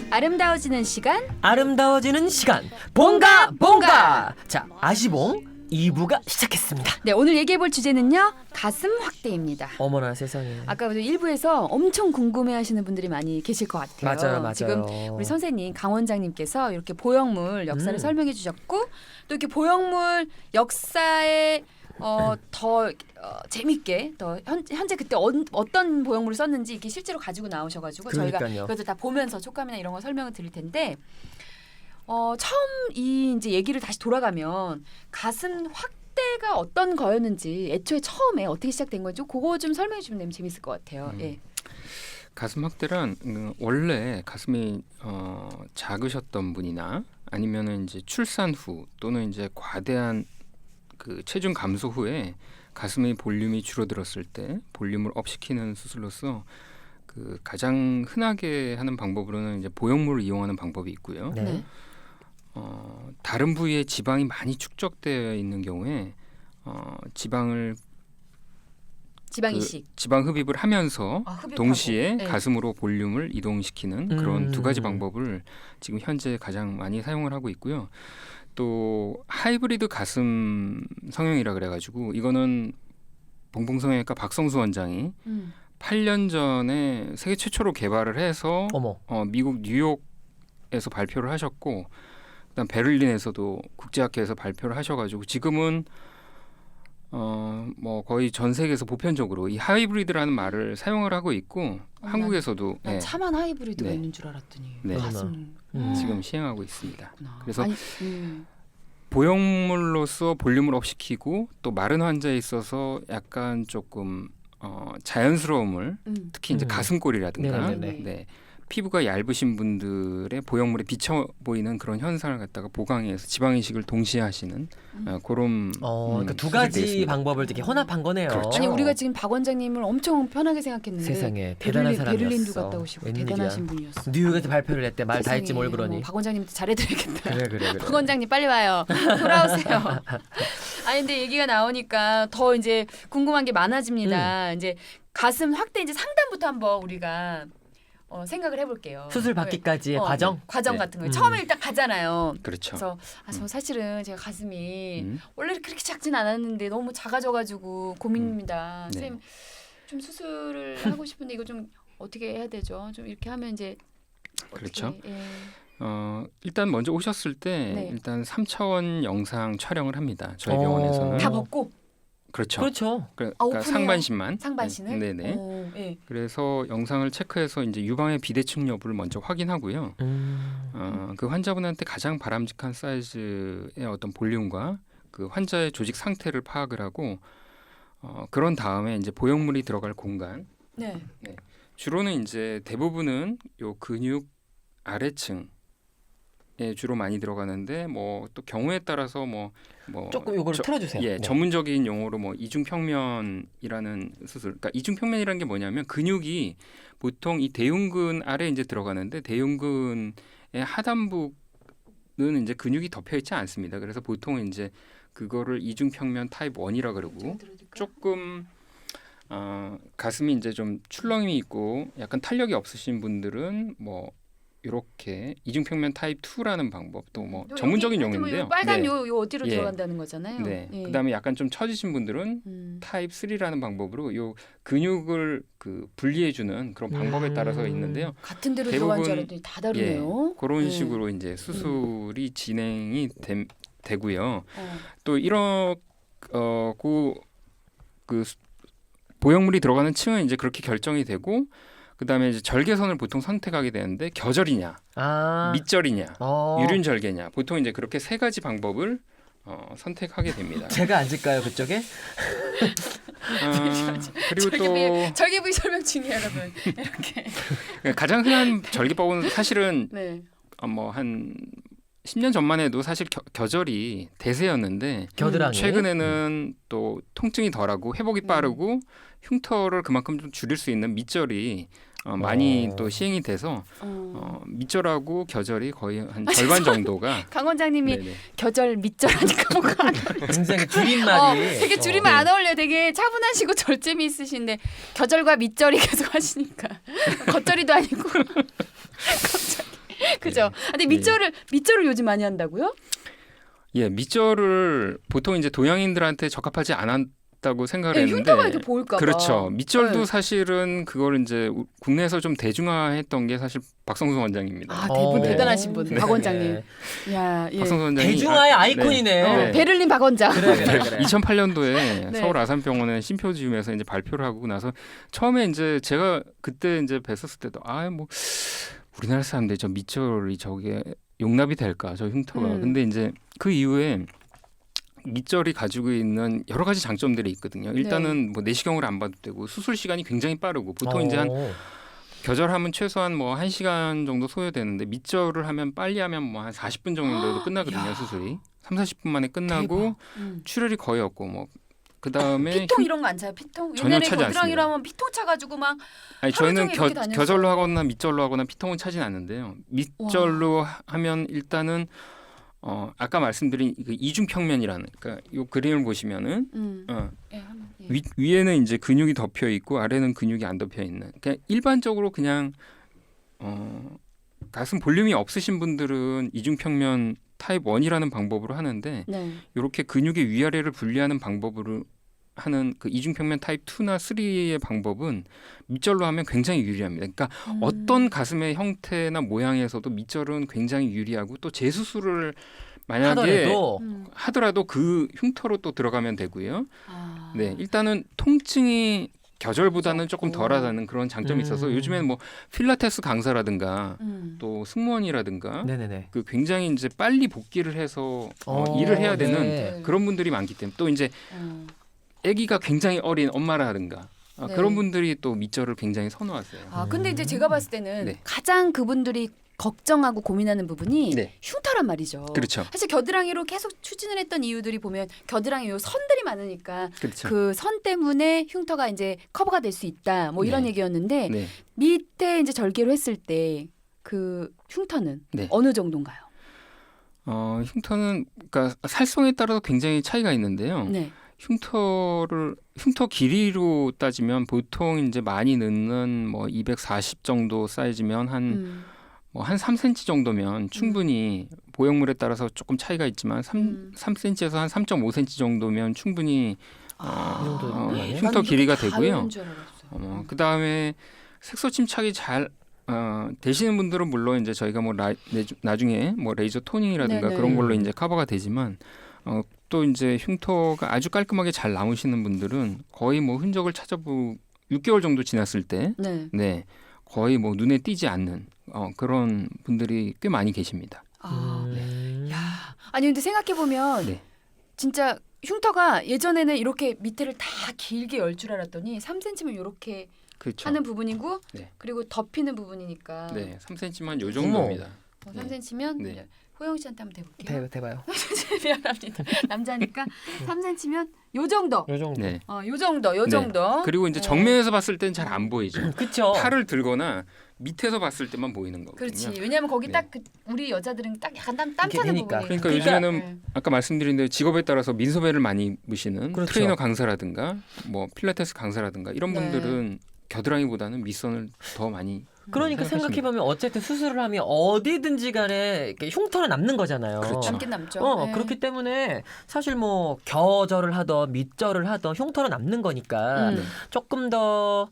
아름다워지는 시간 아름다워지는 시간 봉가 봉가. 자, 아시봉 2부가 시작했습니다. 네, 오늘 얘기해볼 주제는요 가슴 확대입니다. 어머나 세상에. 아까 1부에서 엄청 궁금해하시는 분들이 많이 계실 것 같아요. 맞아요. 지금 우리 선생님 강 원장님께서 이렇게 보형물 역사를 설명해 주셨고 또 이렇게 보형물 역사에 더 재밌게 더 현재 그때 어떤 보형물을 썼는지 이렇게 실제로 가지고 나오셔가지고 저희가 이것도 다 보면서 촉감이나 이런 거 설명을 드릴 텐데 처음 이제 얘기를 다시 돌아가면 가슴 확대가 어떤 거였는지 애초에 처음에 어떻게 시작된 건지 그거 좀 설명해 주면 되면 재밌을 것 같아요. 예. 가슴 확대란 원래 가슴이 작으셨던 분이나 아니면은 이제 출산 후 또는 이제 과대한 그 체중 감소 후에 가슴의 볼륨이 줄어들었을 때 볼륨을 업시키는 수술로서 그 가장 흔하게 하는 방법으로는 이제 보형물을 이용하는 방법이 있고요. 네. 다른 부위에 지방이 많이 축적되어 있는 경우에 지방 이식, 지방 흡입을 하면서 흡입하고. 동시에 네. 가슴으로 볼륨을 이동시키는 그런 두 가지 방법을 지금 현재 가장 많이 사용을 하고 있고요. 또 하이브리드 가슴 성형이라 그래가지고 이거는 봉봉성형외과 박성수 원장이 8년 전에 세계 최초로 개발을 해서 미국 뉴욕에서 발표를 하셨고 그다음 베를린에서도 국제학회에서 발표를 하셔가지고 지금은 뭐 거의 전 세계에서 보편적으로 이 하이브리드라는 말을 사용을 하고 있고 한국에서도 난 차만 하이브리드가 네. 있는 줄 알았더니 네. 가슴 지금 시행하고 있습니다. 그렇구나. 그래서 보형물로서 볼륨을 업시키고 또 마른 환자에 있어서 약간 조금 자연스러움을 특히 이제 가슴골이라든가 네네네. 네, 피부가 얇으신 분들의 보형물에 비쳐 보이는 그런 현상을 갖다가 보강해서 지방 이식을 동시에 하시는 그런 그러니까 두 가지 수술되겠습니다. 방법을 되게 혼합한 거네요. 그렇죠. 아니 우리가 지금 박 원장님을 엄청 편하게 생각했는데 세상에 대단한 사람이었어. 베를린도 갔다 오시고 웬일이야. 대단하신 분이었어. 뉴욕에서 발표를 했대. 말 다 세상에, 했지 뭘 그러니. 박 원장님도 잘해드리겠다. 그래. 박 원장님 빨리 와요. 돌아오세요. 아니 근데 얘기가 나오니까 더 이제 궁금한 게 많아집니다. 이제 가슴 확대 이제 상담부터 한번 우리가 생각을 해볼게요. 수술 받기까지의 과정? 과정 네. 같은 거. 처음에 일단 가잖아요. 그렇죠. 그래서 저 사실은 제가 가슴이 원래 그렇게 작진 않았는데 너무 작아져가지고 고민입니다. 네. 선생님 좀 수술을 하고 싶은데 이거 좀 어떻게 해야 되죠? 좀 이렇게 하면 이제 그렇죠. 어떻게, 예. 일단 먼저 오셨을 때 네. 일단 3차원 영상 촬영을 합니다. 저희 병원에서는 다 벗고 그렇죠. 그러니까 오픈해요? 상반신만. 상반신을. 네네. 예. 그래서 영상을 체크해서 이제 유방의 비대칭 여부를 먼저 확인하고요. 그 환자분한테 가장 바람직한 사이즈의 어떤 볼륨과 그 환자의 조직 상태를 파악을 하고 그런 다음에 이제 보형물이 들어갈 공간. 네. 주로는 이제 대부분은 요 근육 아래층에 주로 많이 들어가는데 뭐 또 경우에 따라서 뭐 조금 요거를 틀어주세요. 예, 네. 전문적인 용어로 뭐 이중평면이라는 수술. 그러니까 이중평면이라는 게 뭐냐면 근육이 보통 이 대흉근 아래 이제 들어가는데 대흉근의 하단부는 이제 근육이 덮여 있지 않습니다. 그래서 보통 이제 그거를 이중평면 타입 1이라 그러고 조금 가슴이 이제 좀 출렁임이 있고 약간 탄력이 없으신 분들은 뭐 이렇게 이중평면 타입 2라는 방법 또 뭐 전문적인 용어인데요. 빨간 네. 요 어디로 예. 들어간다는 거잖아요. 네. 예. 그다음에 약간 좀 처지신 분들은 타입 3라는 방법으로 요 근육을 그 분리해 주는 그런 방법에 따라서 있는데요. 같은 데로 대부분, 들어간 줄 알았더니 다 다르네요. 그런 식으로 이제 수술이 진행이 되고요. 또 이런 그 보형물이 들어가는 층은 이제 그렇게 결정이 되고 그다음에 이제 절개선을 보통 선택하게 되는데 겨절이냐, 밑절이냐, 유륜절개냐 보통 이제 그렇게 세 가지 방법을 선택하게 됩니다. 제가 앉을까요 그쪽에? 그리고 또 절개 부위 설명 중이에요, 여러분. 이렇게. 가장 흔한 절개법은 사실은 네. 뭐 한 10년 전만 해도 사실 겨절이 대세였는데 겨드랑이. 최근에는 또 통증이 덜하고 회복이 빠르고 흉터를 그만큼 좀 줄일 수 있는 밑절이 많이 또 시행이 돼서 밑절하고 겨절이 거의 한 절반 정도가 강 원장님이 네네. 겨절 밑절하니까 뭔가 안 어울려. 굉장히 줄임말이 되게 줄이면 안 어울려. 되게 차분하시고 절제미 있으신데 겨절과 밑절이 계속 하시니까 겉절이도 아니고 그죠? 근데 밑절을 요즘 많이 한다고요? 예, 밑절을 보통 이제 동양인들한테 적합하지 않았다고 생각을 했는데 흉터가 이렇게 보일까 봐. 그렇죠. 밑절도 네. 사실은 그걸 이제 국내에서 좀 대중화했던 게 사실 박성수 원장입니다. 아, 대분 네. 대단하신 분, 네. 박 원장님. 야, 예. 박성수 원장이 대중화의 아이콘이네. 네. 베를린 박 원장. 그래. 2008년도에 네. 서울 아산병원의 심포지움에서 이제 발표를 하고 나서 처음에 이제 제가 그때 이제 뵀었을 때도 뭐 우리나라 사람들이 저 밑절이 저게 용납이 될까 저 흉터가. 근데 이제 그 이후에 밑절이 가지고 있는 여러 가지 장점들이 있거든요. 일단은 뭐 내시경을 안 봐도 되고 수술 시간이 굉장히 빠르고 보통 이제 한 겨절하면 최소한 뭐 1시간 정도 소요되는데 밑절을 하면 빨리 하면 뭐 한 40분 정도도 끝나거든요. 수술이. 3-40분 만에 끝나고 출혈이 거의 없고 뭐 그다음에 피통 이런 거 안 차요? 피통? 전혀 옛날에 차지 겨드랑이로 않습니다. 하면 피통 차가지고 막 아니 하루 저희는 종일 그렇게 다녔어요. 겨절로 하거나 밑절로 하거나 피통은 차진 않는데요. 밑절로 하면 일단은 아까 말씀드린 그 이중평면이라는 그러니까 요 그림을 보시면은 예, 한번, 예. 위에는 이제 근육이 덮여 있고 아래는 근육이 안 덮여 있는. 그러니까 일반적으로 그냥 가슴 볼륨이 없으신 분들은 이중평면 타입 1이라는 방법으로 하는데 네. 이렇게 근육의 위아래를 분리하는 방법으로 하는 그 이중평면 타입 2나 3의 방법은 밑절로 하면 굉장히 유리합니다. 그러니까 어떤 가슴의 형태나 모양에서도 밑절은 굉장히 유리하고 또 재수술을 만약에 하더라도 그 흉터로 또 들어가면 되고요. 네, 일단은 통증이 겨절보다는 조금 덜하다는 그런 장점이 있어서 요즘에는 뭐 필라테스 강사라든가 또 승무원이라든가 네네네. 그 굉장히 이제 빨리 복귀를 해서 일을 해야 되는 네. 그런 분들이 많기 때문에 또 이제 아기가 굉장히 어린 엄마라든가 그런 분들이 또 밑절을 굉장히 선호하세요. 근데 이제 제가 봤을 때는 네. 가장 그분들이 걱정하고 고민하는 부분이 네. 흉터란 말이죠. 그렇죠. 사실 겨드랑이로 계속 추진을 했던 이유들이 보면 겨드랑이 요 선들이 많으니까 그렇죠. 그 선 때문에 흉터가 이제 커버가 될 수 있다. 뭐 이런 네. 얘기였는데 네. 밑에 이제 절개로 했을 때 그 흉터는 네. 어느 정도인가요? 흉터는 그러니까 살성에 따라서 굉장히 차이가 있는데요. 네. 흉터 길이로 따지면 보통 이제 많이 넣는 뭐 240 정도 사이즈면 한 3cm 정도면 충분히 보형물에 따라서 조금 차이가 있지만 3cm에서 한 3.5cm 정도면 충분히 흉터 길이가 되고요. 그 다음에 색소 침착이 잘 되시는 분들은 물론 이제 저희가 뭐 나중에 뭐 레이저 토닝이라든가 네네. 그런 걸로 이제 커버가 되지만 또 이제 흉터가 아주 깔끔하게 잘 남으시는 분들은 거의 뭐 흔적을 찾아보고 6개월 정도 지났을 때, 네, 거의 뭐 눈에 띄지 않는 그런 분들이 꽤 많이 계십니다. 야, 아니 근데 생각해 보면 네. 진짜 흉터가 예전에는 이렇게 밑에를 다 길게 열 줄 알았더니 3cm면 이렇게 그렇죠. 하는 부분이고 네. 그리고 덮이는 부분이니까. 네, 3cm만 요 정도입니다. 3cm면 네. 호영 씨한테 한번 대볼게요. 대봐요. 미안합니다. 남자니까 3cm면 요 정도. 요 정도. 네. 요 정도. 그리고 이제 정면에서 봤을 때는 잘 안 보이죠. 그렇죠. 팔을 들거나 밑에서 봤을 때만 보이는 거거든요. 그렇지. 왜냐하면 거기 네. 딱 우리 여자들은 딱 약간 땀 이렇게 차는 되니까. 부분이. 그러니까 요즘에는 아까 말씀드린 대로 직업에 따라서 민소매를 많이 입으시는 그렇죠. 트레이너 강사라든가 뭐 필라테스 강사라든가 이런 네. 분들은 겨드랑이보다는 밑선을 더 많이 그러니까 생각해보면 어쨌든 수술을 하면 어디든지 간에 이렇게 흉터는 남는 거잖아요. 그렇죠. 남긴 남죠. 네. 그렇기 때문에 사실 뭐 겨절을 하던 밑절을 하던 흉터는 남는 거니까 조금 더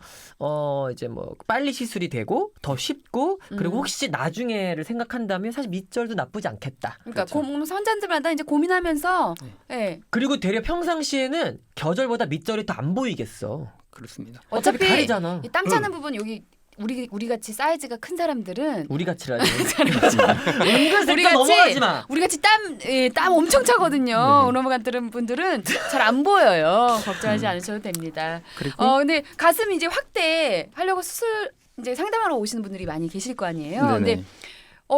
이제 뭐 빨리 시술이 되고 더 쉽고 그리고 혹시 나중에를 생각한다면 사실 밑절도 나쁘지 않겠다. 그러니까 그렇죠. 선자들마다 이제 고민하면서 네. 그리고 되려 평상시에는 겨절보다 밑절이 더 안 보이겠어. 그렇습니다. 어차피 가리잖아. 이 땀 차는 부분 여기 우리 같이 사이즈가 큰 사람들은 우리 같이라니. 은근슬쩍 넘어가지 마. 우리 같이 땀 엄청 차거든요. 그런 분들은 잘 안 보여요. 걱정하지 않으셔도 됩니다. 그리고 근데 가슴 이제 확대 하려고 수술 이제 상담하러 오시는 분들이 많이 계실 거 아니에요. 네네. 근데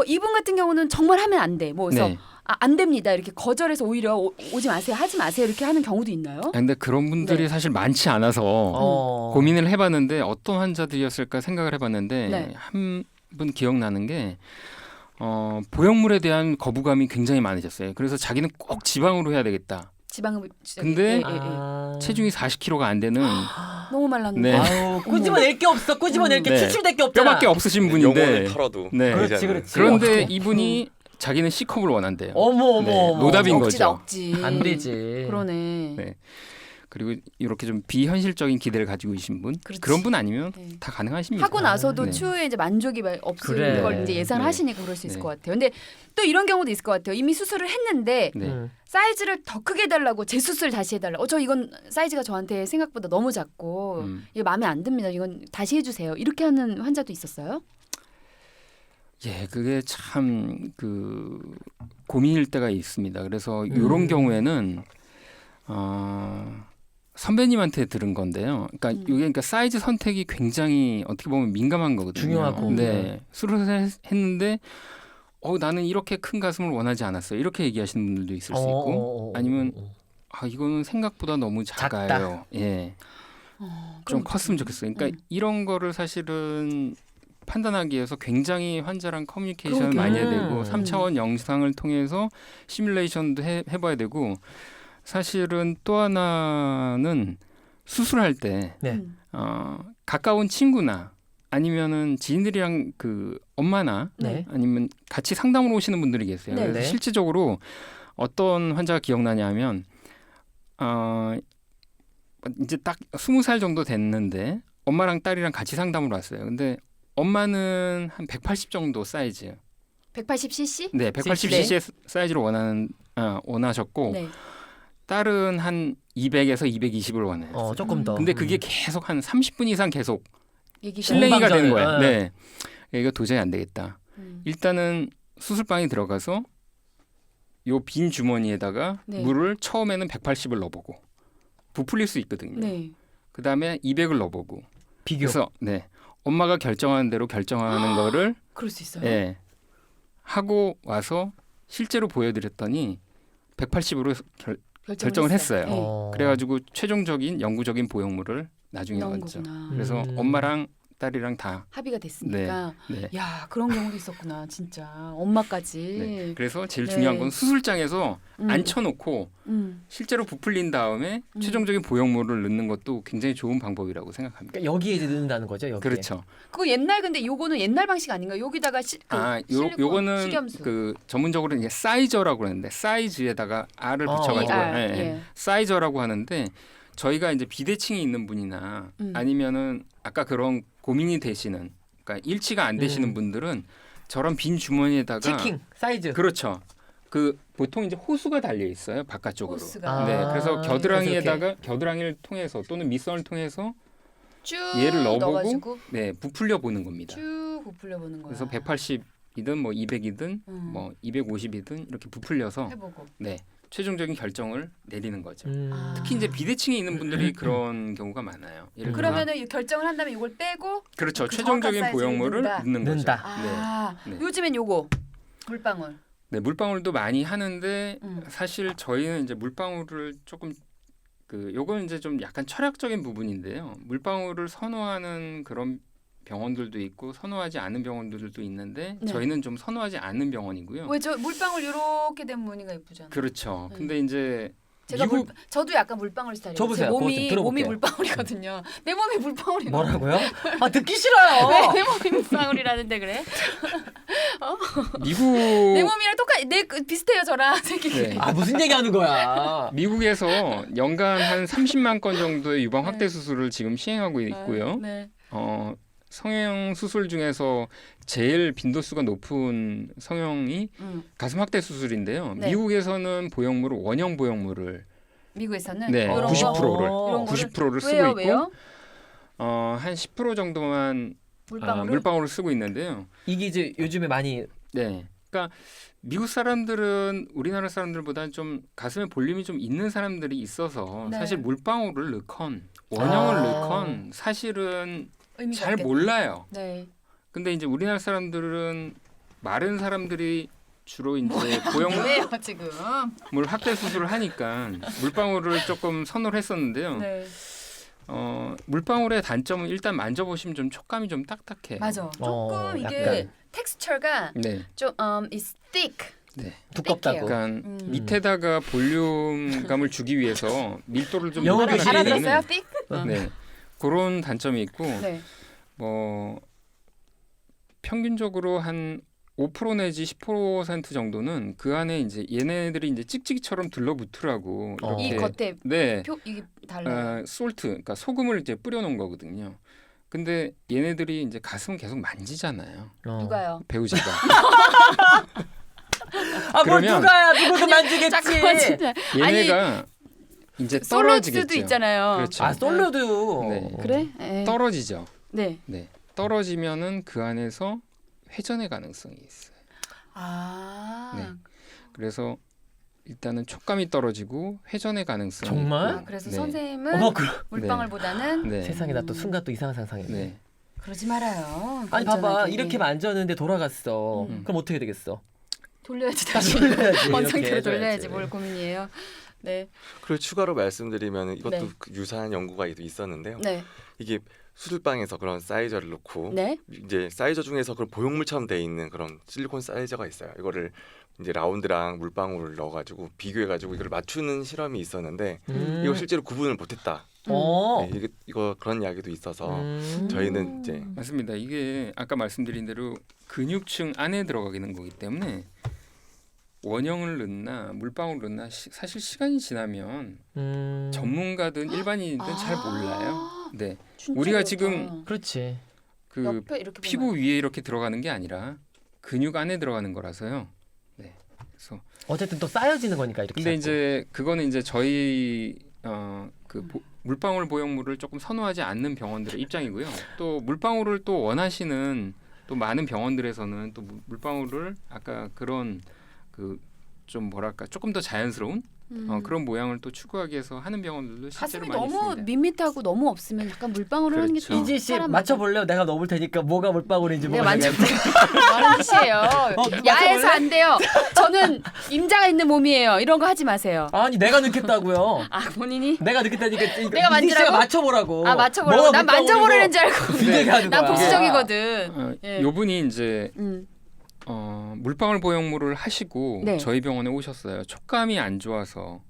이분 같은 경우는 정말 하면 안 돼. 뭐 그래서 네. 안 됩니다. 이렇게 거절해서 오히려 오지 마세요. 하지 마세요. 이렇게 하는 경우도 있나요? 근데 그런 분들이 네. 사실 많지 않아서 고민을 해봤는데 어떤 환자들이었을까 생각을 해봤는데 네. 한 분 기억나는 게 보형물에 대한 거부감이 굉장히 많으셨어요. 그래서 자기는 꼭 지방으로 해야 되겠다. 지방흡입. 근데 예. 체중이 40kg가 안 되는 너무 말랐는데. 네. 아유, 꾸집어낼 게 없어. 꾸집어낼 게 네. 추출될 게 없잖아. 뼈밖에 없으신 영혼을 분인데 털어도 네. 그렇지, 그렇지. 그런데 어떡해. 이분이 자기는 C컵을 원한대요. 어머 어머 네, 어머. 노답인 억지다 거죠. 억지. 안 되지. 그러네. 네. 그리고 이렇게 좀 비현실적인 기대를 가지고 계신 분 그렇지. 그런 분 아니면 네. 다 가능하십니다. 하고 나서도 네. 추후에 이제 만족이 없을 그래. 걸 이제 예상하시니까 그럴 수 있을 것 같아요. 근데 또 이런 경우도 있을 것 같아요. 이미 수술을 했는데 네. 사이즈를 더 크게 해달라고 재수술 다시 해달라. 저 이건 사이즈가 저한테 생각보다 너무 작고 이게 마음에 안 듭니다. 이건 다시 해주세요. 이렇게 하는 환자도 있었어요? 예, 그게 참 그 고민일 때가 있습니다. 그래서 이런 경우에는 선배님한테 들은 건데요. 그러니까 이게 그러니까 사이즈 선택이 굉장히 어떻게 보면 민감한 거거든요. 중요하고. 네, 수술을 했는데 나는 이렇게 큰 가슴을 원하지 않았어요. 이렇게 얘기하시는 분들도 있을 수 있고 아니면 이거는 생각보다 너무 작아요. 작다. 예, 좀 컸으면 좋겠어요. 그러니까 이런 거를 사실은 판단하기 위해서 굉장히 환자랑 커뮤니케이션을 그러게요. 많이 해야 되고 3차원 영상을 통해서 시뮬레이션도 해봐야 되고 사실은 또 하나는 수술할 때 네. 가까운 친구나 아니면은 지인들이랑 그 엄마나 네. 아니면 같이 상담을 오시는 분들이 계세요. 네. 그래서 네. 실질적으로 어떤 환자가 기억나냐면 이제 딱 20살 정도 됐는데 엄마랑 딸이랑 같이 상담을 왔어요. 근데 엄마는 한 180 정도 사이즈예요. 180cc? 네, 180cc 사이즈를 원하셨고 네. 딸은 한 200에서 220을 원해요. 조금 더. 근데 그게 계속 한 30분 이상 계속 얘기가 실랭이가 되는 공방전을, 거예요. 네, 이거 도저히 안 되겠다. 음. 일단은 수술방에 들어가서 요 빈 주머니에다가 네. 물을 처음에는 180을 넣어보고 부풀릴 수 있거든요. 네. 그 다음에 200을 넣어보고. 비교. 그래서 네, 엄마가 결정하는 대로 결정하는 거를 그럴 수 있어요. 예, 하고 와서 실제로 보여드렸더니 180으로 결정을 했어요. 네. 그래가지고 최종적인 영구적인 보형물을 나중에 나온 넣었죠. 거구나. 그래서 엄마랑 딸이랑 다. 합의가 됐으니까. 네. 야, 그런 경우도 있었구나. 진짜. 엄마까지. 네. 그래서 제일 네. 중요한 건 수술장에서 음. 앉혀놓고 실제로 부풀린 다음에 최종적인 보형물을 넣는 것도 굉장히 좋은 방법이라고 생각합니다. 그러니까 여기에 이제 넣는다는 거죠. 여기에. 그렇죠. 그거 옛날 근데 요거는 옛날 방식 아닌가요? 여기다가 실리콘, 요거는 식염수. 그 전문적으로 이제 사이저라고 하는데 사이즈에다가 R을 붙여가지고 ER, 예, 예. 예. 사이저라고 하는데 저희가 이제 비대칭이 있는 분이나 아니면은 아까 그런 고민이 되시는 그러니까 일치가 안 되시는 분들은 저런 빈 주머니에다가 치킹 사이즈. 그렇죠. 그 보통 이제 호수가 달려 있어요 바깥쪽으로. 호스가. 네, 그래서 그래서 겨드랑이에다가 겨드랑이를 통해서 또는 밑선을 통해서 쭉 얘를 넣어보고 넣어가지고 네 부풀려 보는 겁니다. 쭉 부풀려 보는 거야. 그래서 180이든 뭐 200이든 뭐 250이든 이렇게 부풀려서 해보고. 네 최종적인 결정을 내리는 거죠. 아. 특히 이제 비대칭에 있는 분들이 그런 경우가 많아요. 예를 들어 그러면은 이 결정을 한다면 이걸 빼고 그렇죠. 그 최종적인 정확한 사이즈를 보형물을 넣는다. 넣는 넣는다. 거죠. 아, 네. 요즘엔 요거 물방울. 네, 물방울도 많이 하는데 음. 사실 저희는 이제 물방울을 조금 요건 이제 좀 약간 철학적인 부분인데요. 물방울을 선호하는 그런 병원들도 있고 선호하지 않는 병원들도 있는데 네. 저희는 좀 선호하지 않는 병원이고요. 왜 저 물방울 이렇게 된 무늬가 예쁘잖아요. 그렇죠. 네. 근데 이제 제가 미국 저도 약간 물방울 스타일이에요. 저 보세요. 제 그거 좀 몸이 들어볼게요. 물방울이거든요. 내 몸이 물방울이 뭐라고요? 아 듣기 싫어요. 내 몸이 물방울이라는데 그래? 미국 내 몸이랑 비슷해요 저랑 생긴 게. 네. 아 무슨 얘기하는 거야? 미국에서 연간 한 30만 건 정도의 유방 네. 확대 수술을 지금 시행하고 있고요. 네. 성형 수술 중에서 제일 빈도수가 높은 성형이 가슴 확대 수술인데요. 네. 미국에서는 보형물을 원형 보형물을 미국에서는 네, 이런 90%를 거, 이런 거를 90%를 쓰고 왜요? 있고 왜요? 한 10% 정도만 물방울을 물방울을 쓰고 있는데요. 이게 이제 요즘에 많이 네. 그러니까 미국 사람들은 우리나라 사람들보다 좀 가슴에 볼륨이 좀 있는 사람들이 있어서 네. 사실 물방울을 넣건 원형을 아. 넣건 사실은 의미가 잘 없겠네. 몰라요. 네. 근데 이제 우리나라 사람들은 마른 사람들이 주로 이제 보형물 왜요 지금? 확대 수술을 하니까 물방울을 조금 선호를 했었는데요. 네. 물방울의 단점은 일단 만져보시면 좀 촉감이 좀 딱딱해요. 맞아. 조금 이게 약간. 텍스처가 네. 좀 is thick. 네. 두껍다고. 그러니까 음. 밑에다가 볼륨감을 주기 위해서 밀도를 좀 영어 높게 교실이 하게 알아들었어요? 되면은 thick? 네. 그런 단점이 있고 네. 뭐 평균적으로 한 5% 내지 10% 정도는 그 안에 이제 얘네들이 이제 찍찍이처럼 들러붙으라고 이 이렇게 겉에 네. 이게 달라요. 솔트, 그러니까 소금을 이제 뿌려놓은 거거든요. 근데 얘네들이 이제 가슴을 계속 만지잖아요. 누가요? 배우자가. 뭘 그러면- 누가야 누구도 만지겠지. 잠깐만 진짜. 얘네가 이제 솔로스도 떨어지겠죠. 있잖아요. 그렇죠. 아 솔로도. 네. 그래? 에. 떨어지죠. 네. 네. 떨어지면은 그 안에서 회전의 가능성이 있어요. 아. 네. 그래서 일단은 촉감이 떨어지고 회전의 가능성이 정말? 있고, 아, 그래서 네. 선생님은 어머 물방울보다는 네. 세상에 나 또 순간 또 이상한 상상했네. 네. 그러지 말아요. 아니 봐봐 안전하게. 이렇게 만졌는데 돌아갔어. 음. 그럼 어떻게 되겠어? 돌려야지 다시. 돌려야지. 원상태로 이렇게 돌려야지. 해줘야지. 뭘 고민이에요. 네. 그리고 추가로 말씀드리면 이것도 네. 그 유사한 연구가 있었는데요. 네. 이게 수술방에서 그런 사이저를 놓고 네. 이제 사이저 중에서 그런 보형물처럼 돼 있는 그런 실리콘 사이저가 있어요. 이거를 이제 라운드랑 물방울을 넣어가지고 비교해가지고 이걸 맞추는 실험이 있었는데 이거 실제로 구분을 못했다. 어. 네, 이거 그런 이야기도 있어서 음. 저희는 이제 맞습니다. 이게 아까 말씀드린 대로 근육층 안에 들어가는 거기 때문에 원형을 넣나 물방울을 넣나 사실 시간이 지나면 전문가든 일반인이든 잘 몰라요. 네, 진짜 우리가 그렇다. 지금 그렇지. 그 옆에 이렇게 피부 보면. 위에 이렇게 들어가는 게 아니라 근육 안에 들어가는 거라서요. 네, 그래서 어쨌든 또 쌓여지는 거니까 이렇게. 근데 자꾸. 이제 그거는 이제 저희 물방울 보형물을 조금 선호하지 않는 병원들의 입장이고요. 또 물방울을 또 원하시는 또 많은 병원들에서는 또 물방울을 아까 그런 그 좀 뭐랄까 조금 더 자연스러운 그런 모양을 또 추구하기 위해서 하는 병원들도 실제로 가슴이 많이 너무 있습니다. 밋밋하고 너무 없으면 약간 물방울을 하는 게 그렇죠. 또 이지 씨 사람 맞춰볼래요? 내가 넣어볼 테니까 뭐가 물방울인지 내가 뭐가 만져볼게. 뭐하는 짓이에요. 야해서 안 돼요. 저는 임자가 있는 몸이에요. 이런 거 하지 마세요. 아니 내가 넣겠다고요. 아 본인이? 내가 넣겠다니까 내가 이지 씨가 만지라고? 맞춰보라고. 아 맞춰보라고. 뭐가 난 물방울이고 만져보라는 줄 알고. 그게 하는 난 거야. 보수적이거든. 예. 요분이 이제 물방울 보형물을 하시고 네. 저희 병원에 오셨어요. 촉감이 안 좋아서.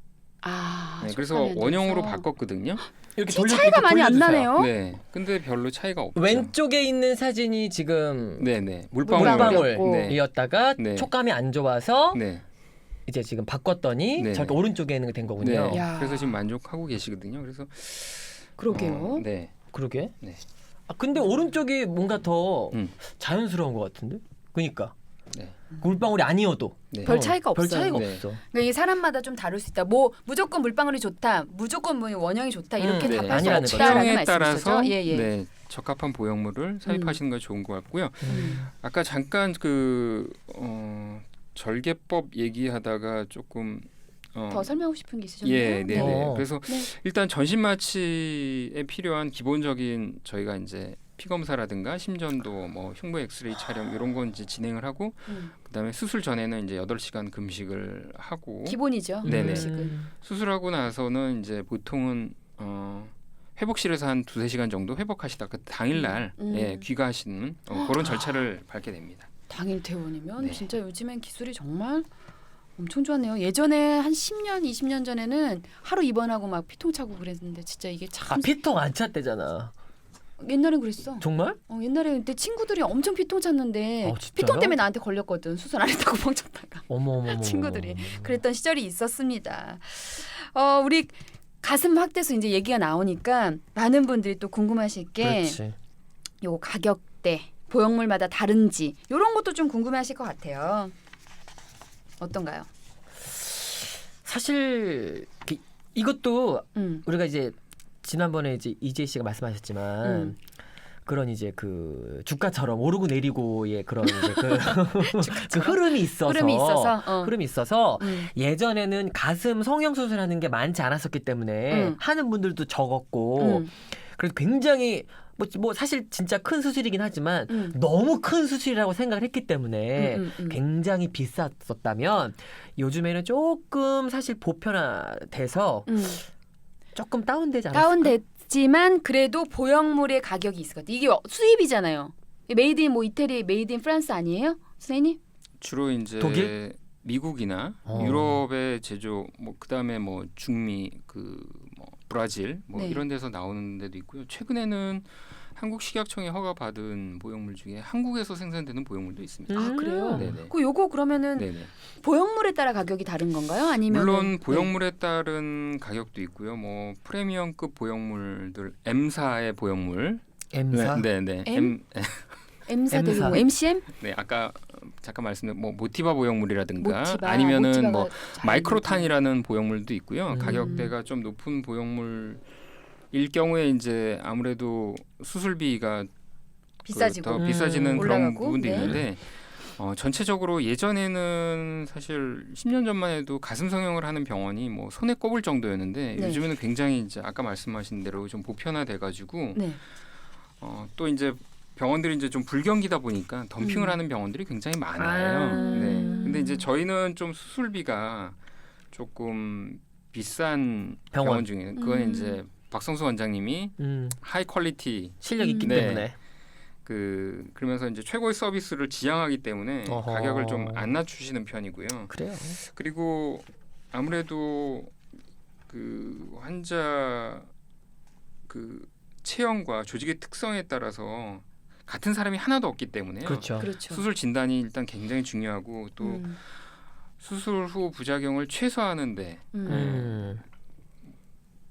아, 네, 그래서 촉감이 안 원형으로 좋아서. 바꿨거든요. 이렇게 진 돌려 차이가 이렇게 많이 안 돌려주세요. 나네요. 네, 근데 별로 차이가 없죠. 왼쪽에 있는 사진이 지금 네네 물방울이었고. 물방울이었다가 네. 촉감이 안 좋아서 네. 이제 지금 바꿨더니 네. 저기 오른쪽에 있는 게 된 거군요. 네. 야. 그래서 지금 만족하고 계시거든요. 그래서 그러게요. 네. 그러게. 네. 아 근데 오른쪽이 뭔가 더 음. 자연스러운 것 같은데? 그러니까 네. 물방울이 아니어도 네. 별 차이가 별 없어요. 차이가 네. 없어. 그러니까 이게 사람마다 좀 다를 수 있다. 뭐 무조건 물방울이 좋다, 무조건 뭐 원형이 좋다 이렇게 네. 답할 수 아니라는 거죠. 없다라는 특성에 따라서 말씀이시죠? 예, 예. 네, 적합한 보형물을 삽입하시는 게 좋은 것 같고요. 음. 아까 잠깐 그 절개법 얘기하다가 조금 더 설명하고 싶은 게 있으셨나요? 예, 네, 네. 어. 그래서 네. 일단 전신 마취에 필요한 기본적인 저희가 이제 피 검사라든가 심전도 뭐 흉부 엑스레이 촬영 이런 건 이제 진행을 하고 그다음에 수술 전에는 이제 8시간 금식을 하고 기본이죠. 네네. 음식은. 수술하고 나서는 이제 보통은 회복실에서 한 2-3시간 정도 회복하시다 그 당일날 예, 귀가하시는 그런 절차를 밟게 됩니다. 당일 퇴원이면 네. 진짜 요즘엔 기술이 정말 엄청 좋았네요. 예전에 한 10년, 20년 전에는 하루 입원하고 막 피통 차고 그랬는데 진짜 이게 참 아 피통 안 찼대잖아. 옛날엔 그랬어. 정말? 옛날에 내 친구들이 엄청 피통 찼는데 어, 진짜요? 피통 때문에 나한테 걸렸거든. 수술 안 했다고 뻥쳤다가. 어머. 친구들이 그랬던 시절이 있었습니다. 우리 가슴 확대서 이제 얘기가 나오니까 많은 분들이 또 궁금하실 게 그렇지. 요 가격대 보형물마다 다른지 이런 것도 좀 궁금해하실 것 같아요. 어떤가요? 사실 이것도 우리가 이제 지난번에 이제 이재 씨가 말씀하셨지만 그런 이제 그 주가처럼 오르고 내리고의 그런 이제 그 흐름이 있어서 예전에는 가슴 성형 수술하는 게 많지 않았었기 때문에 하는 분들도 적었고 그래서 굉장히 뭐 사실 진짜 큰 수술이긴 하지만 너무 큰 수술이라고 생각을 했기 때문에 굉장히 비쌌었다면 요즘에는 조금 사실 보편화돼서 조금 다운되지 않았을까? 다운됐지만 그래도 보형물의 가격이 있거든요. 이게 수입이잖아요. 메이드 인 뭐 이태리, 메이드 인 프랑스 아니에요? 선생님? 주로 이제 독일? 미국이나 유럽의 제조 뭐 그다음에 뭐 중미 그 뭐 브라질 뭐 네. 이런 데서 나오는 데도 있고요. 최근에는 한국 식약청에 허가받은 보형물 중에 한국에서 생산되는 보형물도 있습니다. 아 그래요? 네네. 그 요거 그러면은 네네. 보형물에 따라 가격이 다른 건가요? 아니면 물론 보형물에 따른 가격도 있고요. 뭐 프리미엄급 보형물들 M사의 보형물. M사. 네네. M? M사 되게 M사. 뭐 MCM? 네 아까 잠깐 말씀드린 뭐 모티바 보형물이라든가 모티바, 아니면은 모티바가 뭐 잘 마이크로탄이라는 보형물도 있고요. 음. 가격대가 좀 높은 보형물일 경우에 이제 아무래도 수술비가 비싸지고 더 비싸지는 그런 올라가고, 부분도 네. 있는데 전체적으로 예전에는 사실 10년 전만 해도 가슴 성형을 하는 병원이 뭐 손에 꼽을 정도였는데 네. 요즘에는 굉장히 이제 아까 말씀하신 대로 좀 보편화돼 가지고 네. 또 이제 병원들이 이제 좀 불경기다 보니까 덤핑을 하는 병원들이 굉장히 많아요. 아. 네. 근데 이제 저희는 좀 수술비가 조금 비싼 병원 중에 그건 이제 박성수 원장님이 하이 퀄리티 실력 있기 네. 때문에. 그러면서 이제 최고의 서비스를 지향하기 때문에 어허. 가격을 좀 안 낮추시는 편이고요. 그래요. 그리고 아무래도 그 환자 그 체형과 조직의 특성에 따라서 같은 사람이 하나도 없기 때문에요. 그렇죠. 그렇죠. 수술 진단이 일단 굉장히 중요하고 또 수술 후 부작용을 최소화하는데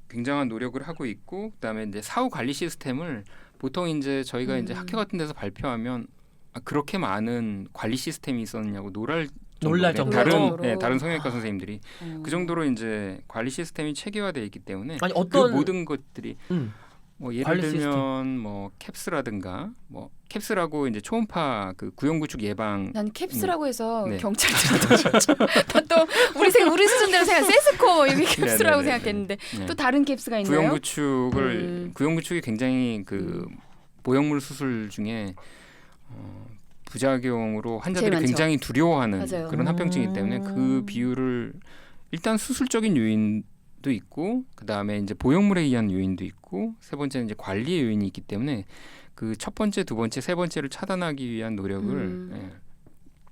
굉장한 노력을 하고 있고 그다음에 이제 사후 관리 시스템을 보통 이제 저희가 이제 학회 같은 데서 발표하면 그렇게 많은 관리 시스템이 있었냐고 놀랄 정도로. 다른 성형외과 선생님들이 그 정도로 이제 관리 시스템이 체계화되어 있기 때문에 아니 그 어떤 모든 것들이 뭐 예를 관리 들면 시스템. 뭐 캡스라든가 뭐 캡스라고 이제 초음파 그 구형구축 예방 난 캡스라고 해서 네. 경찰 들었죠. 나또 우리 수준대로 생각 세스코 이게 캡스라고 네네네네. 생각했는데 네. 또 다른 캡스가 있나요? 구형구축이 굉장히 그 보형물 수술 중에 부작용으로 환자들이 제일 많죠. 굉장히 두려워하는 맞아요. 그런 합병증이기 때문에 그 비율을 일단 수술적인 요인도 있고 그 다음에 이제 보형물에 의한 요인도 있고 세 번째는 이제 관리의 요인이 있기 때문에 그 첫 번째, 두 번째, 세 번째를 차단하기 위한 노력을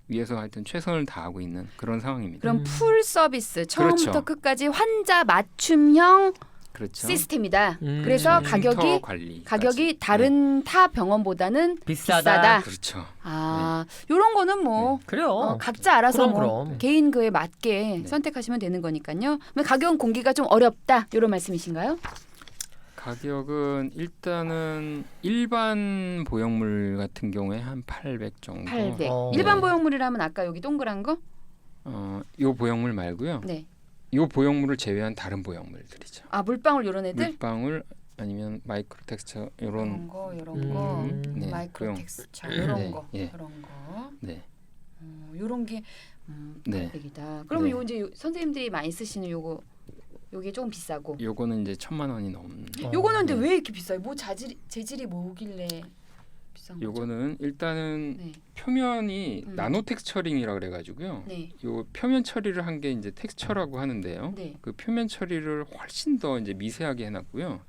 위해서 하여튼 최선을 다하고 있는 그런 상황입니다. 그럼 풀 서비스 처음부터 그렇죠. 끝까지 환자 맞춤형 그렇죠. 시스템이다. 그래서 쉼터 관리까지. 가격이 다른 타 병원보다는 비싸다. 그렇죠. 아, 요런 거는 뭐 그래요. 각자 알아서 그럼, 뭐 그럼. 개인 그에 맞게 네. 선택하시면 되는 거니까요. 그럼 가격은 공개가 좀 어렵다. 이런 말씀이신가요? 가격은 일단은 일반 보형물 같은 경우에 한 800 정도. 800. 어. 일반 네. 보형물이라면 아까 여기 동그란 거? 요 보형물 말고요. 네. 요 보형물을 제외한 다른 보형물들이죠. 아, 물방울 요런 애들? 물방울 아니면 마이크로 텍스처 요런 요런 거, 요런 거. 네, 마이크로 보형. 텍스처 요런 네, 거. 예. 요런 거. 네. 요런 게 네. 800이다. 그러면 네. 요 이제 선생님들이 많이 쓰시는 요게 조금 비싸고. 요거는 이제 1,000만 원이 넘는. 요거는 근데 네. 왜 이렇게 비싸요? 뭐 재질이 뭐길래 비싼 거죠? 요거는 일단은 네. 표면이 나노 텍스처링이라 그래 가지고요. 네. 요 표면 처리를 한 게 이제 텍스처라고 하는데요. 네. 그 표면 처리를 훨씬 더 이제 미세하게 해 놨고요.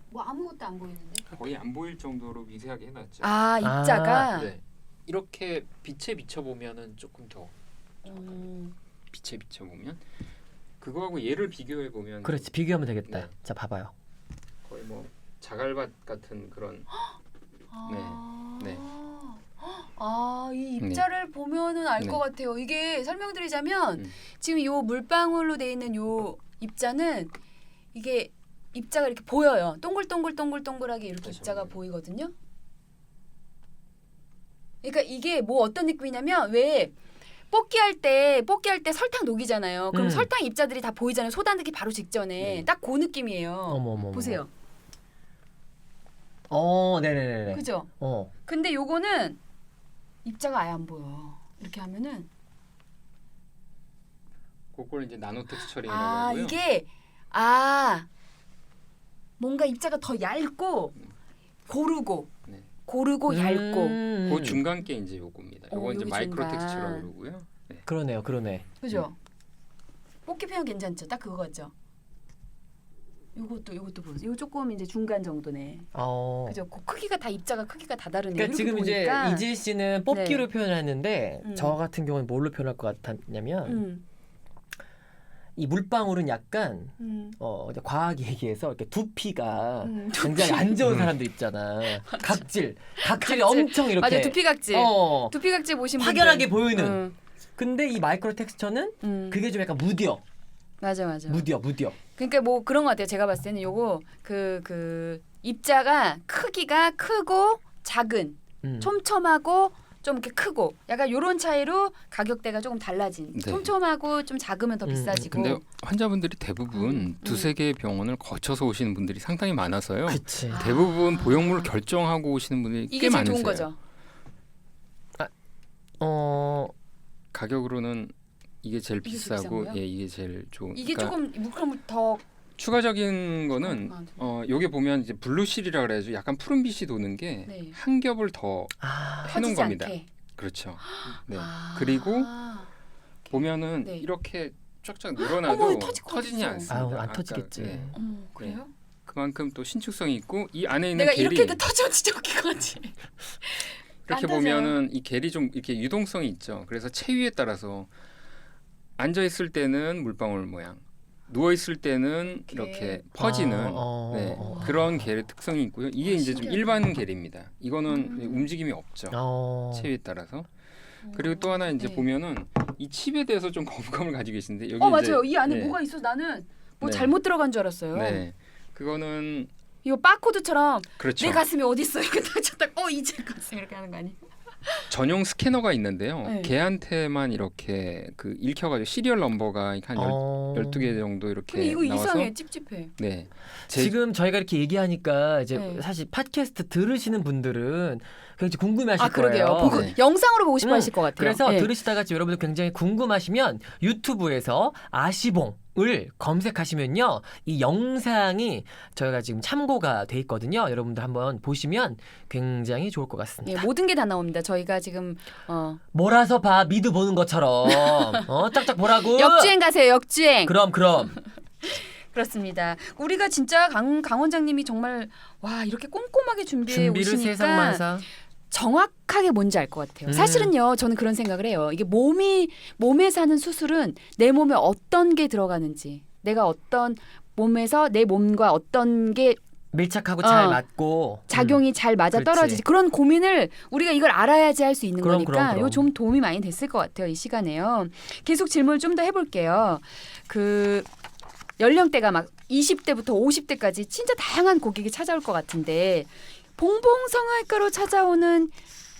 뭐 아무것도 안 보이는데? 거의 안 보일 정도로 미세하게 해 놨죠. 아, 입자가 네. 이렇게 빛에 비춰 보면은 조금 더 빛에 비춰 보면 그거하고 얘를 비교해 보면 그렇지. 비교하면 되겠다. 네. 자, 봐봐요. 거의 뭐 자갈밭 같은 그런 네. 아, 이 입자를 보면은 알 네. 것 같아요. 이게 설명드리자면 지금 요 물방울로 돼 있는 요 입자는 이게 입자가 이렇게 보여요. 동글동글동글동글하게 이렇게 다시 입자가 한번. 보이거든요. 그러니까 이게 뭐 어떤 느낌이냐면 왜 뽑기 할 때 설탕 녹이잖아요. 그럼 설탕 입자들이 다 보이잖아요. 쏟아내기 바로 직전에 네. 딱 그 느낌이에요. 어머. 보세요. 네네네. 그죠? 근데 요거는 입자가 아예 안 보여. 이렇게 하면은 그걸 이제 나노 텍스처링이라고 아 하고요. 이게 뭔가 입자가 더 얇고 고르고 네. 얇고 그 중간 게 이제 요겁니다. 요거 이제 여기 마이크로 중간. 텍스처라고 그러고요. 네. 그러네. 그죠? 뽑기 표현 괜찮죠? 딱 그거 같죠? 요것도 보세요. 요 조금 이제 중간 정도네. 그죠? 그 크기가 다 입자가 크기가 다 다르네요. 그러니까 지금 이렇게 이제 보니까. 이질 씨는 뽑기로 표현을 했는데 저 같은 경우는 뭘로 표현할 것 같았냐면 이 물방울은 약간 이제 과학 얘기해서 이렇게 두피가 굉장히 안 좋은 사람들 있잖아. 각질이 엄청 이렇게 맞아, 두피각질. 두피각질 보신 분들. 확연하게 보이는. 근데 이 마이크로 텍스처는 그게 좀 약간 무뎌. 맞아. 무뎌. 그러니까 뭐 그런 것 같아요. 제가 봤을 때는 요거 그 입자가 크기가 크고 작은, 촘촘하고 좀 이렇게 크고 약간 요런 차이로 가격대가 조금 달라진. 네. 촘촘하고 좀 작으면 더 비싸지고. 근데 환자분들이 대부분 두세 개의 병원을 거쳐서 오시는 분들이 상당히 많아서요. 그치. 대부분 보형물을 결정하고 오시는 분들이 이게 꽤 제일 많으세요. 좋은 거죠. 가격으로는 이게 제일 이게 제일 비싸고 비싼 거예요? 이게 제일 좋은. 이게 그러니까 조금 그럼 더 추가적인 거는 좀. 요게 보면 이제 블루실이라 그래가지고 약간 푸른빛이 도는 게 네. 한 겹을 더 해놓은 터지지 겁니다. 않게. 그렇죠. 네. 아. 그리고 보면은 네. 이렇게 쫙쫙 늘어나도 어머, 터질 것 터지지 같았어. 않습니다. 아우 안 아까, 터지겠지. 네. 어머, 그래요? 그만큼 또 신축성이 있고 이 안에 있는 내가 겔이 이렇게 해도 터져 진짜 웃긴 것 같지. 이렇게 안 보면은 이 겔이 좀 이렇게 유동성이 있죠. 그래서 체위에 따라서 앉아 있을 때는 물방울 모양, 누워 있을 때는 이렇게 퍼지는 네, 그런 겔의 특성이 있고요. 이게 이제 좀 신기하다. 일반 겔입니다. 이거는 움직임이 없죠. 체위에 따라서. 그리고 또 하나 이제 네. 보면은 이 칩에 대해서 좀 거부감을 가지고 계신데 여기 맞아요. 이 안에 네. 뭐가 있어? 나는 뭐 네. 잘못 들어간 줄 알았어요. 네, 그거는 이거 바코드처럼 그렇죠. 내 가슴이 어디 있어? 이렇게 딱 쳤다. 이제 가슴 이렇게 하는 거 아니에요? 전용 스캐너가 있는데요. 네. 걔한테만 이렇게 그 읽혀가지고 시리얼 넘버가 한 12개 정도 이렇게 근데 이거 나와서 이상해. 찝찝해. 네. 지금 저희가 이렇게 얘기하니까 이제 네. 사실 팟캐스트 들으시는 분들은 굉장히 궁금해하실 그러게요. 거예요. 보고 네. 영상으로 보고 싶어 하실 것 같아요. 그래서 네. 들으시다가 지금 여러분들 굉장히 궁금하시면 유튜브에서 아시봉을 검색하시면요. 이 영상이 저희가 지금 참고가 돼 있거든요. 여러분들 한번 보시면 굉장히 좋을 것 같습니다. 예, 모든 게 다 나옵니다. 저희가 지금 몰아서 봐. 미드 보는 것처럼. 짝짝 보라고. 역주행 가세요. 역주행. 그럼. 그렇습니다. 우리가 진짜 강 원장님이 정말 와 이렇게 꼼꼼하게 준비해 준비를 오시니까 세상만사. 정확하게 뭔지 알 것 같아요. 사실은요, 저는 그런 생각을 해요. 이게 몸에 사는 수술은 내 몸에 어떤 게 들어가는지, 내가 어떤 몸에서 내 몸과 어떤 게 밀착하고 잘 맞고 작용이 잘 맞아 그렇지. 떨어지지. 그런 고민을 우리가 이걸 알아야지 할 수 있는 그럼. 거니까 이거 좀 도움이 많이 됐을 것 같아요. 이 시간에요. 계속 질문을 좀 더 해볼게요. 그 연령대가 막 20대부터 50대까지 진짜 다양한 고객이 찾아올 것 같은데 봉봉 성형외과로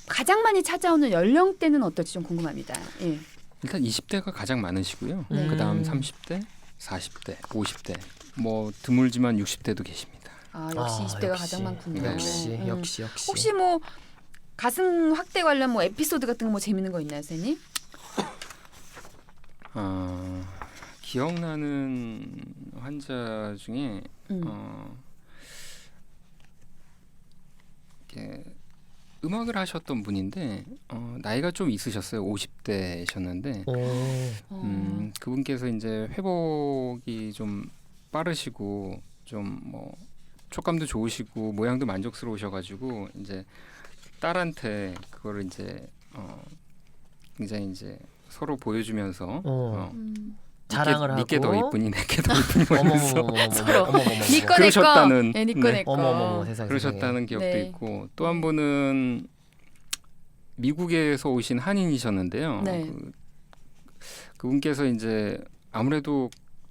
가장 많이 찾아오는 연령대는 어떨지 좀 궁금합니다. 예. 일단 20대가 가장 많으시고요. 네. 그다음 30대, 40대, 50대, 뭐 드물지만 60대도 계십니다. 역시 20대가 역시. 가장 많군요. 네. 역시. 혹시 뭐 가슴 확대 관련 뭐 에피소드 같은 거 뭐 재밌는 거 있나요, 선생님? 기억나는 환자 중에 이렇게 음악을 하셨던 분인데 나이가 좀 있으셨어요. 50대셨는데 그분께서 이제 회복이 좀 빠르시고 좀 뭐 촉감도 좋으시고 모양도 만족스러우셔가지고 이제 딸한테 그거를 이제 굉장히 이제 서로 보여주면서 자랑을 니께 하고 더 이쁘니 내게 더 이쁘니 하면서 니꺼 내꺼. 그러셨다는 네, 니꺼 내꺼. 어머머머 세상에. 그러셨다는 기억도 네. 있고 또 한 분은 미국에서 오신 한인이셨는데요. 네. 그분께서 이제 아무래도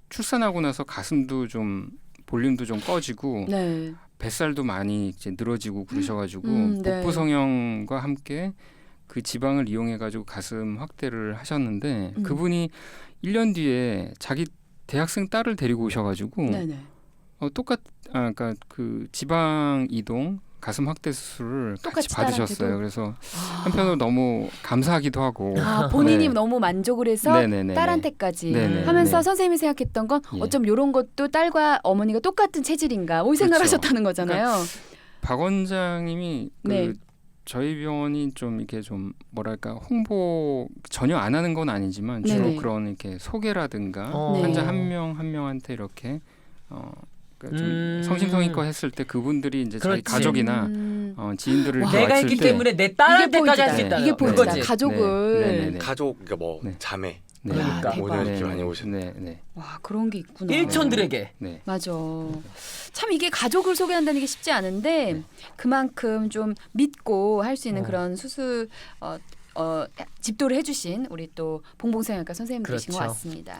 출산하고 나서 가슴도 좀 볼륨도 좀 꺼지고 네. 뱃살도 많이 이제 늘어지고 그러셔가지고 네. 복부 성형과 함께 그 지방을 이용해가지고 가슴 확대를 하셨는데 그분이 1년 뒤에 자기 대학생 딸을 데리고 오셔가지고 네네. 그러니까 그 지방 이동 가슴 확대 수술을 같이 똑같이 받으셨어요. 딸한테도? 그래서 한편으로 너무 감사하기도 하고 본인이 네. 너무 만족을 해서 네네네네. 딸한테까지 네네. 하면서 네. 선생님이 선생님이 생각했던 건 예. 어쩜 이런 것도 딸과 어머니가 똑같은 체질인가 뭐 이 생각을 그렇죠. 하셨다는 거잖아요. 박 원장님이 네. 저희 병원이 좀 이렇게 좀 뭐랄까 홍보 전혀 안 하는 건 아니지만 주로 네네. 그런 이렇게 소개라든가 네. 환자 한 명 한 명한테 이렇게 그러니까 좀 성심성의껏 했을 때 그분들이 이제 자기 그렇지. 가족이나 지인들을 이렇게 내가 왔을 있기 때 때문에 내 딸한테까지 할 수 포인트다. 있다. 이게 포인트다. 그거지. 가족을 네네네. 가족 그러니까 뭐 네. 자매 네. 그러니까. 대박. 오늘 이렇게 많이 오셨네. 네, 네. 와 그런 게 있구나. 일촌들에게. 네. 맞아. 참 이게 가족을 소개한다는 게 쉽지 않은데 그만큼 좀 믿고 할 수 있는 그런 수술 집도를 해주신 우리 또 봉봉성형외과 선생님들이신 것 그렇죠. 같습니다.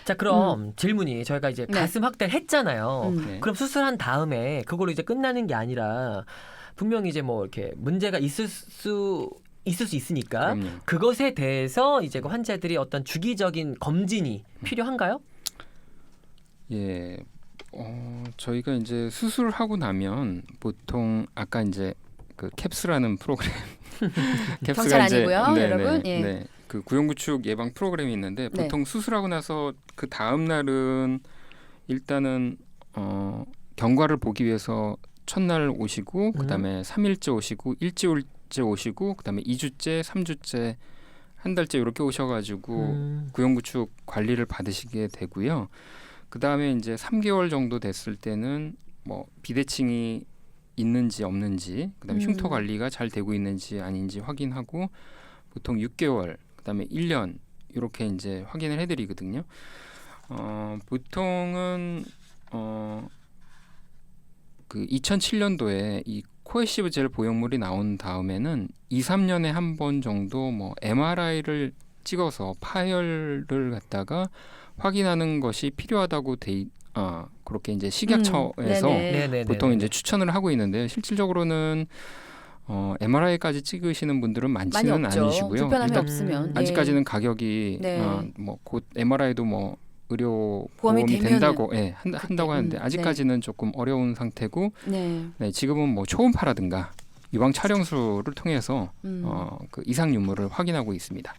자 그럼 질문이 저희가 이제 네. 가슴 확대를 했잖아요. 음. 네. 그럼 수술한 다음에 그걸로 이제 끝나는 게 아니라 분명히 이제 뭐 이렇게 문제가 있을 수 있으니까 그럼요. 그것에 대해서 이제 그 환자들이 어떤 주기적인 검진이 필요한가요? 예. 저희가 이제 수술을 하고 나면 보통 아까 이제 그 캡스라는 프로그램 경찰 아니고요, 여러분. 예. 네. 그 구형구축 예방 프로그램이 있는데 네. 보통 수술하고 나서 그 다음 날은 일단은 경과를 보기 위해서 첫날 오시고 그다음에 3일째 오시고 일주일째 오시고 그다음에 2주째, 3주째, 한 달째 이렇게 오셔가지고 구형구축 관리를 받으시게 되고요. 그다음에 이제 3개월 정도 됐을 때는 뭐 비대칭이 있는지 없는지 그다음에 흉터 관리가 잘 되고 있는지 아닌지 확인하고 보통 6개월 그다음에 1년 이렇게 이제 확인을 해드리거든요. 보통은 그 2007년도에 이 코에시브 젤 보형물이 나온 다음에는 2, 3년에 한 번 정도 뭐 MRI를 찍어서 파열을 갖다가 확인하는 것이 필요하다고 그렇게 이제 식약처에서 네네. 네네네. 보통 이제 추천을 하고 있는데 실질적으로는 MRI까지 찍으시는 분들은 많이 많지는 없죠. 아니시고요. 불편함이 일단 없으면. 예. 아직까지는 가격이 네. 뭐 곧 MRI도 뭐 의료 보험이 보험이 되면은 된다고 한다고 하는데 네. 아직까지는 조금 어려운 상태고 네. 네, 지금은 뭐 초음파라든가 유방 촬영술을 통해서 그 이상 유무를 확인하고 있습니다.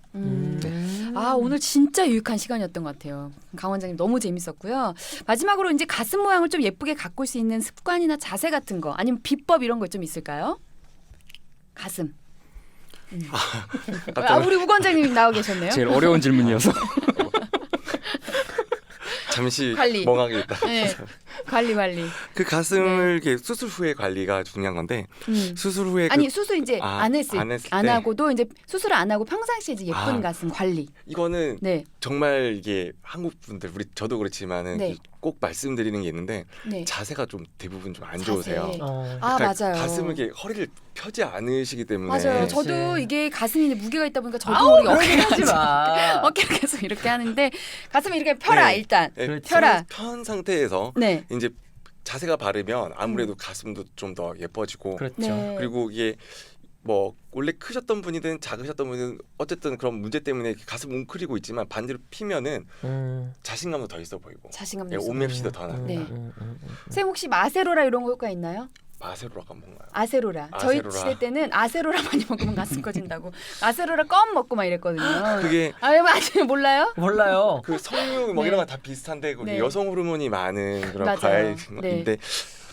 아 오늘 진짜 유익한 시간이었던 것 같아요. 강 원장님 너무 재밌었고요. 마지막으로 이제 가슴 모양을 좀 예쁘게 가꿀 수 있는 습관이나 자세 같은 거 아니면 비법 이런 거 좀 있을까요? 가슴. 우리 우 원장님 나와 계셨네요. 제일 어려운 질문이어서 잠시 관리. 멍하게 있다. 네. 관리. 그 가슴을 이렇게 수술 후에 관리가 중요한 건데 수술 후에 아니 수술 이제 안 했을 안 때 하고도 이제 수술을 안 하고 평상시에 이제 예쁜 아. 가슴 관리. 이거는 네. 정말 이게 한국 분들 저도 그렇지만은 네. 꼭 말씀드리는 게 있는데 네. 자세가 좀 대부분 좀 안 자세. 좋으세요. 아 그러니까 맞아요. 가슴을 이렇게 허리를 펴지 않으시기 때문에 맞아요. 그치. 저도 이게 가슴이 무게가 있다 보니까 저도 우리 어깨가 하지 마. 어깨를 계속 이렇게 하는데 가슴을 이렇게 펴라 네. 일단. 네, 그렇지. 펴라. 편 상태에서 네. 이제 자세가 바르면 아무래도 가슴도 좀 더 예뻐지고 그렇죠. 네. 그리고 이게 뭐 원래 크셨던 분이든 작으셨던 분이든 어쨌든 그런 문제 때문에 가슴 웅크리고 있지만 반대로 피면은 자신감도 더 있어 보이고 자신감도 예, 있어. 옷맵시도 더 나고 네. 선생님 혹시 마세로라 이런 거 효과 있나요? 마세로라가 뭔가요? 아세로라. 저희 아세로라. 시대 때는 아세로라 많이 먹으면 가슴 커진다고. 아세로라 껌 먹고 막 이랬거든요. 그게 여러분 아직 몰라요? 몰라요. 그 성류 뭐 네. 이런 거 다 비슷한데 그게 네. 여성 호르몬이 많은 그런 맞아요. 과일인데 네.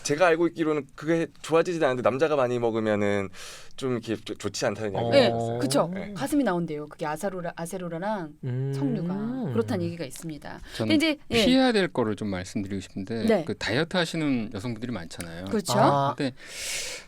제가 알고 있기로는 그게 좋아지지 않는데 남자가 많이 먹으면은 좀 이렇게 좋지 않다는 이야기가 네, 있어요. 그렇죠. 네. 가슴이 나온대요. 그게 아세로라랑 석류가 그렇다는 얘기가 있습니다. 저는 이제 예. 피해야 될 거를 좀 말씀드리고 싶은데 네. 그 다이어트 하시는 여성분들이 많잖아요. 그렇죠. 근데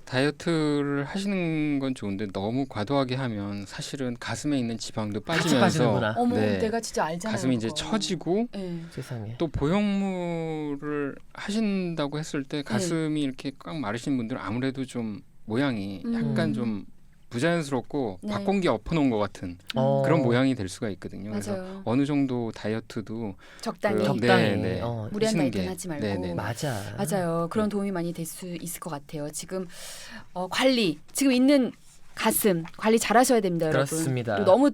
다이어트를 하시는 건 좋은데 너무 과도하게 하면 사실은 가슴에 있는 지방도 같이 빠지면서 빠지는구나. 어머, 네, 내가 진짜 알잖아요. 가슴이 이제 그거. 처지고 네. 세상에. 또 보형물을 하신다고 했을 때 가슴이 이렇게 꽉 마르신 분들은 아무래도 좀 모양이 약간 좀 부자연스럽고 네. 박공기 엎어놓은 것 같은 그런 모양이 될 수가 있거든요. 그래서 맞아요. 어느 정도 다이어트도 적당히. 적당히. 네. 무리한 하시는 다이어트는 게- 하지 말고. 네네. 맞아. 맞아요. 그런 도움이 많이 될 수 있을 것 같아요. 지금 관리, 지금 있는 가슴 관리 잘하셔야 됩니다, 여러분. 그렇습니다. 그리고 너무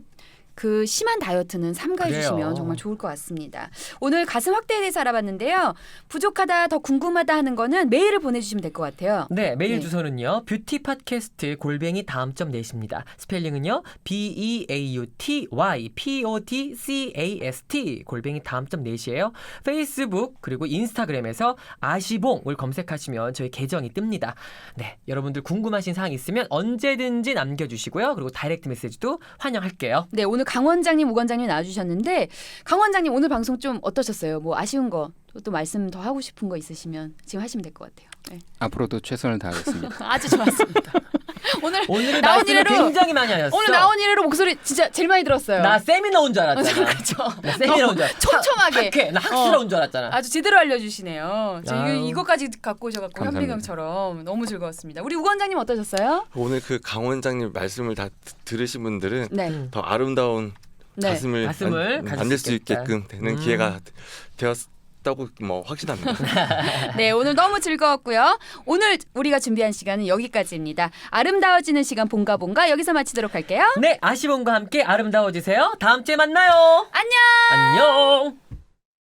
그 심한 다이어트는 삼가해 그래요. 주시면 정말 좋을 것 같습니다. 오늘 가슴 확대에 대해서 알아봤는데요. 부족하다, 더 궁금하다 하는 거는 메일을 보내주시면 될 것 같아요. 네, 메일 네. 주소는요. 뷰티팟캐스트 다음점 넷입니다. 스펠링은요. BEAUTYPODCAST 다음점 넷이에요. 페이스북 그리고 인스타그램에서 아시봉을 검색하시면 저희 계정이 뜹니다. 네, 여러분들 궁금하신 사항 있으면 언제든지 남겨주시고요. 그리고 다이렉트 메시지도 환영할게요. 네, 오늘 강 원장님, 우 원장님 나와주셨는데 강 원장님 오늘 방송 좀 어떠셨어요? 뭐 아쉬운 거, 또 말씀 더 하고 싶은 거 있으시면 지금 하시면 될 것 같아요. 네. 앞으로도 최선을 다하겠습니다. 아주 좋았습니다. 오늘 나온 말씀을 이래로- 굉장히 많이 하셨어. 오늘 나온 이래로 목소리 진짜 제일 많이 들었어요. 나 세미나 온 줄 알았잖아. 그렇죠. 나 세미나 온 줄 알았잖아. 촘촘하게. 학회, 나 학수라 온 줄 알았잖아. 아주 제대로 알려주시네요. 저 아유. 이거까지 갖고 오셔갖고 감사합니다. 현빈경처럼 너무 즐거웠습니다. 우리 우 원장님 어떠셨어요? 오늘 그 강 원장님 말씀을 다 들으신 분들은 네. 더 아름다운 네. 가슴을 가질 만들 수 수 있겠다. 있게끔 되는 기회가 되었다고 뭐 확신합니다. 네, 오늘 너무 즐거웠고요. 오늘 우리가 준비한 시간은 여기까지입니다. 아름다워지는 시간 본가 여기서 마치도록 할게요. 네, 아시몬과 함께 아름다워지세요. 다음 주에 만나요. 안녕. 안녕.